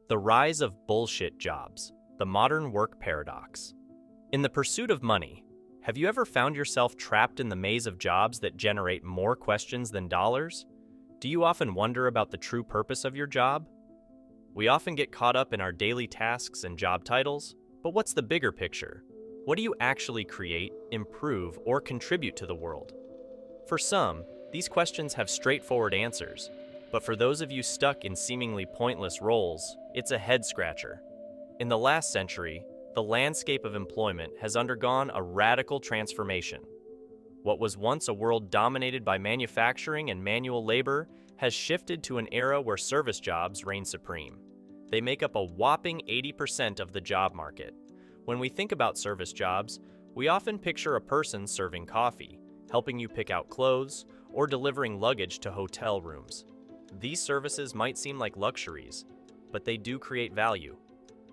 The rise of bullshit jobs, the modern work paradox. In the pursuit of money, have you ever found yourself trapped in the maze of jobs that generate more questions than dollars? Do you often wonder about the true purpose of your job? We often get caught up in our daily tasks and job titles, but what's the bigger picture? What do you actually create, improve, or contribute to the world? For some, these questions have straightforward answers, but for those of you stuck in seemingly pointless roles, it's a head-scratcher. In the last century, the landscape of employment has undergone a radical transformation. What was once a world dominated by manufacturing and manual labor has shifted to an era where service jobs reign supreme. They make up a whopping 80% of the job market. When we think about service jobs, we often picture a person serving coffee, helping you pick out clothes, or delivering luggage to hotel rooms. These services might seem like luxuries, but they do create value.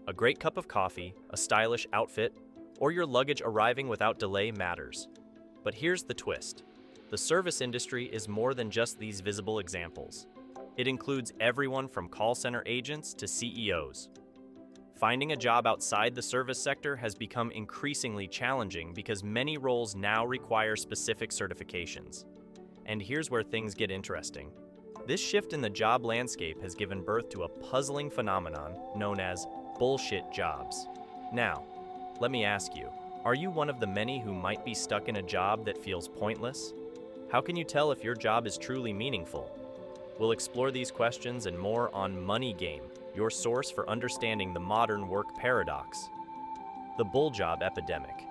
A great cup of coffee, a stylish outfit, or your luggage arriving without delay matters. But here's the twist. The service industry is more than just these visible examples. It includes everyone from call center agents to CEOs. Finding a job outside the service sector has become increasingly challenging because many roles now require specific certifications. And here's where things get interesting. This shift in the job landscape has given birth to a puzzling phenomenon known as bullshit jobs. Now, let me ask you, are you one of the many who might be stuck in a job that feels pointless? How can you tell if your job is truly meaningful? We'll explore these questions and more on Money Game, your source for understanding the modern work paradox. The bull job epidemic.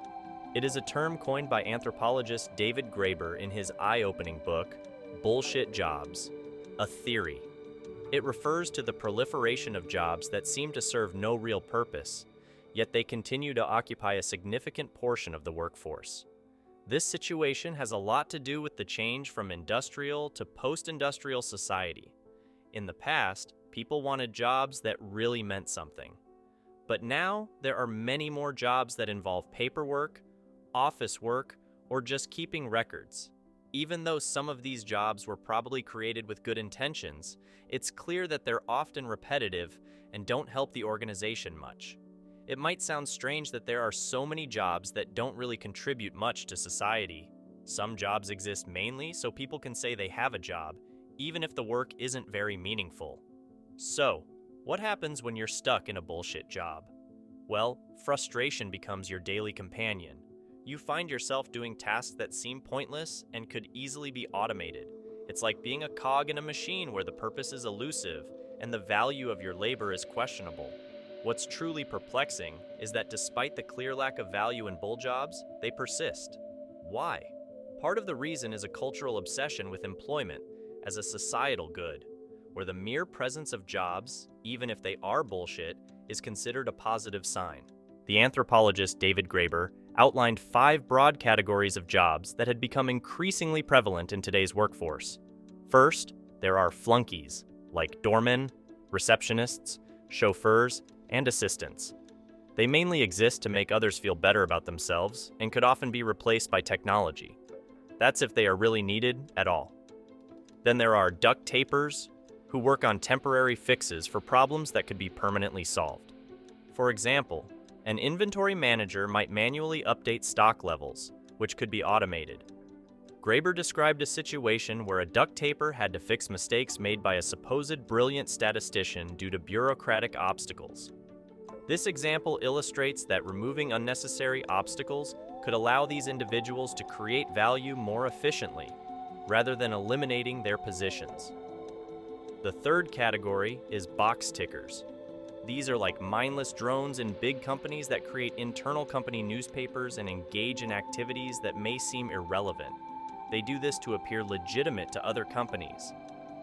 It is a term coined by anthropologist David Graeber in his eye-opening book, Bullshit Jobs, a Theory. It refers to the proliferation of jobs that seem to serve no real purpose, yet they continue to occupy a significant portion of the workforce. This situation has a lot to do with the change from industrial to post-industrial society. In the past, people wanted jobs that really meant something. But now, there are many more jobs that involve paperwork, office work, or just keeping records. Even though some of these jobs were probably created with good intentions, it's clear that they're often repetitive and don't help the organization much. It might sound strange that there are so many jobs that don't really contribute much to society. Some jobs exist mainly so people can say they have a job, even if the work isn't very meaningful. So, what happens when you're stuck in a bullshit job? Well, frustration becomes your daily companion. You find yourself doing tasks that seem pointless and could easily be automated. It's like being a cog in a machine where the purpose is elusive and the value of your labor is questionable. What's truly perplexing is that despite the clear lack of value in bull jobs, they persist. Why? Part of the reason is a cultural obsession with employment as a societal good, where the mere presence of jobs, even if they are bullshit, is considered a positive sign. The anthropologist David Graeber outlined 5 broad categories of jobs that had become increasingly prevalent in today's workforce. First, there are flunkies, like doormen, receptionists, chauffeurs, and assistants. They mainly exist to make others feel better about themselves and could often be replaced by technology. That's if they are really needed at all. Then there are duct tapers, who work on temporary fixes for problems that could be permanently solved. For example, an inventory manager might manually update stock levels, which could be automated. Graeber described a situation where a duct taper had to fix mistakes made by a supposed brilliant statistician due to bureaucratic obstacles. This example illustrates that removing unnecessary obstacles could allow these individuals to create value more efficiently, rather than eliminating their positions. The third category is box tickers. These are like mindless drones in big companies that create internal company newspapers and engage in activities that may seem irrelevant. They do this to appear legitimate to other companies.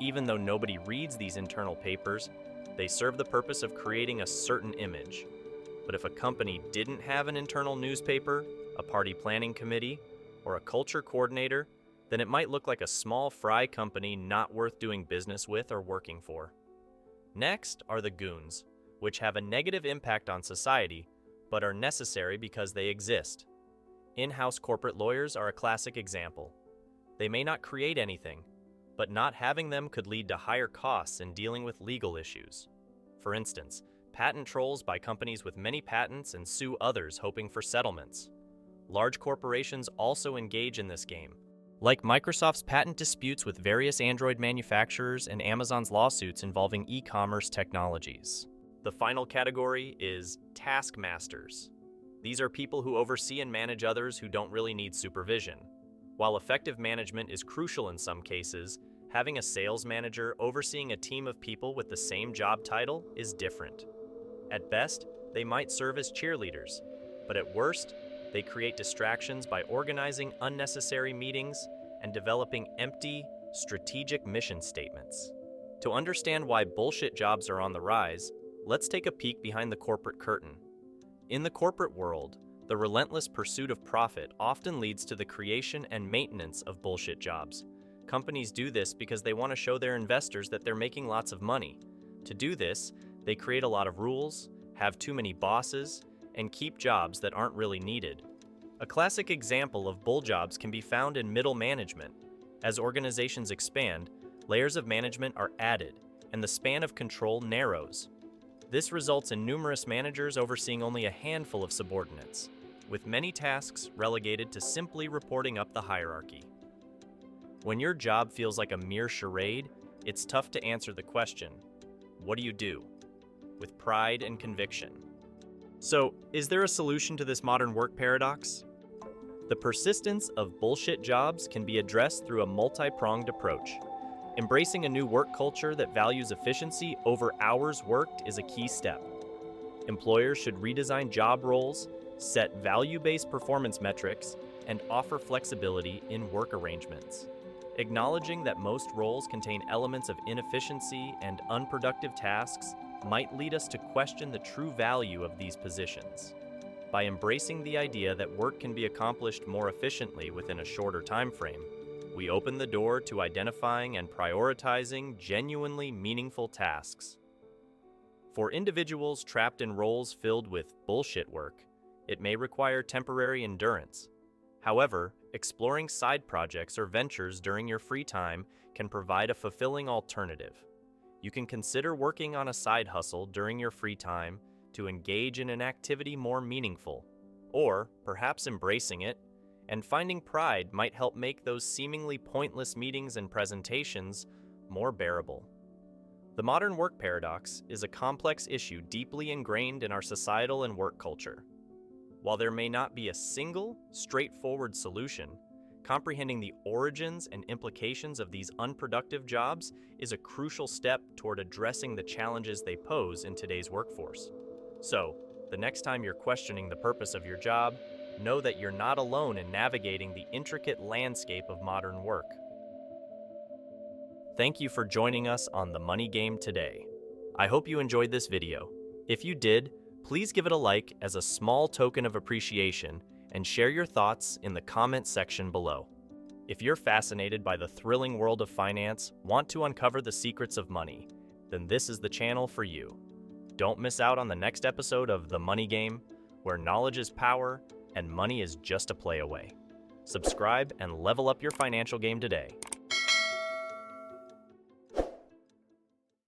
Even though nobody reads these internal papers, they serve the purpose of creating a certain image. But if a company didn't have an internal newspaper, a party planning committee, or a culture coordinator, then it might look like a small fry company not worth doing business with or working for. Next are the goons, which have a negative impact on society, but are necessary because they exist. In-house corporate lawyers are a classic example. They may not create anything, but not having them could lead to higher costs in dealing with legal issues. For instance, patent trolls buy companies with many patents and sue others hoping for settlements. Large corporations also engage in this game, like Microsoft's patent disputes with various Android manufacturers and Amazon's lawsuits involving e-commerce technologies. The final category is taskmasters. These are people who oversee and manage others who don't really need supervision. While effective management is crucial in some cases, having a sales manager overseeing a team of people with the same job title is different. At best, they might serve as cheerleaders, but at worst, they create distractions by organizing unnecessary meetings and developing empty, strategic mission statements. To understand why bullshit jobs are on the rise, let's take a peek behind the corporate curtain. In the corporate world, the relentless pursuit of profit often leads to the creation and maintenance of bullshit jobs. Companies do this because they want to show their investors that they're making lots of money. To do this, they create a lot of rules, have too many bosses, and keep jobs that aren't really needed. A classic example of bull jobs can be found in middle management. As organizations expand, layers of management are added, and the span of control narrows. This results in numerous managers overseeing only a handful of subordinates, with many tasks relegated to simply reporting up the hierarchy. When your job feels like a mere charade, it's tough to answer the question, what do you do? With pride and conviction. So, is there a solution to this modern work paradox? The persistence of bullshit jobs can be addressed through a multi-pronged approach. Embracing a new work culture that values efficiency over hours worked is a key step. Employers should redesign job roles, set value-based performance metrics, and offer flexibility in work arrangements. Acknowledging that most roles contain elements of inefficiency and unproductive tasks might lead us to question the true value of these positions. By embracing the idea that work can be accomplished more efficiently within a shorter time frame, we open the door to identifying and prioritizing genuinely meaningful tasks. For individuals trapped in roles filled with bullshit work, it may require temporary endurance. However, exploring side projects or ventures during your free time can provide a fulfilling alternative. You can consider working on a side hustle during your free time to engage in an activity more meaningful, or perhaps embracing it and finding pride might help make those seemingly pointless meetings and presentations more bearable. The modern work paradox is a complex issue deeply ingrained in our societal and work culture. While there may not be a single, straightforward solution, comprehending the origins and implications of these unproductive jobs is a crucial step toward addressing the challenges they pose in today's workforce. So, the next time you're questioning the purpose of your job, know that you're not alone in navigating the intricate landscape of modern work. Thank you for joining us on The Money Game today. I hope you enjoyed this video. If you did, please give it a like as a small token of appreciation and share your thoughts in the comment section below. If you're fascinated by the thrilling world of finance, want to uncover the secrets of money, then this is the channel for you. Don't miss out on the next episode of The Money Game, where knowledge is power and money is just a play away. Subscribe and level up your financial game today.